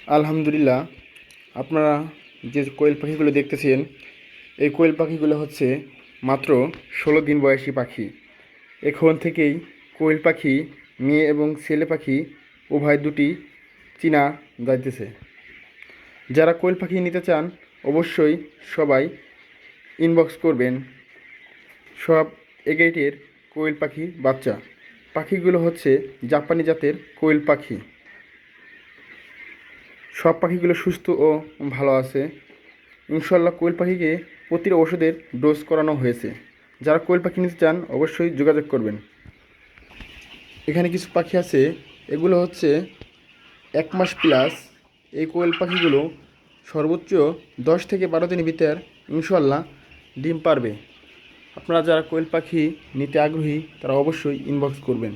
আলহামদুলিল্লাহ, আপনারা যে কোয়েল পাখিগুলো দেখতেছেন, এই কোয়েল পাখিগুলো হচ্ছে মাত্র 16 দিন বয়সী পাখি। এখন থেকেই কোয়েল পাখি মেয়ে এবং ছেলে পাখি উভয় দুটি চিনা যাইতেছে। যারা কোয়েল পাখি নিতে চান অবশ্যই সবাই ইনবক্স করবেন। সব এগেটের কোয়েল পাখি বাচ্চা। পাখিগুলো হচ্ছে জাপানি জাতের কোয়েল পাখি। সব পাখিগুলো সুস্থ ও ভালো আছে। ইনশাল্লাহ কোয়েল পাখিকে প্রতিটা ওষুধের ডোজ করানো হয়েছে। যারা কোয়েল পাখি নিতে চান অবশ্যই যোগাযোগ করবেন। এখানে কিছু পাখি আছে, এগুলো হচ্ছে 1 মাস প্লাস। এই কোয়েল পাখিগুলো সর্বোচ্চ 10 থেকে 12 দিনের ভিতর ইনশাল্লাহ ডিম পারবে। আপনারা যারা কোয়েল পাখি নিতে আগ্রহী তারা অবশ্যই ইনবক্স করবেন।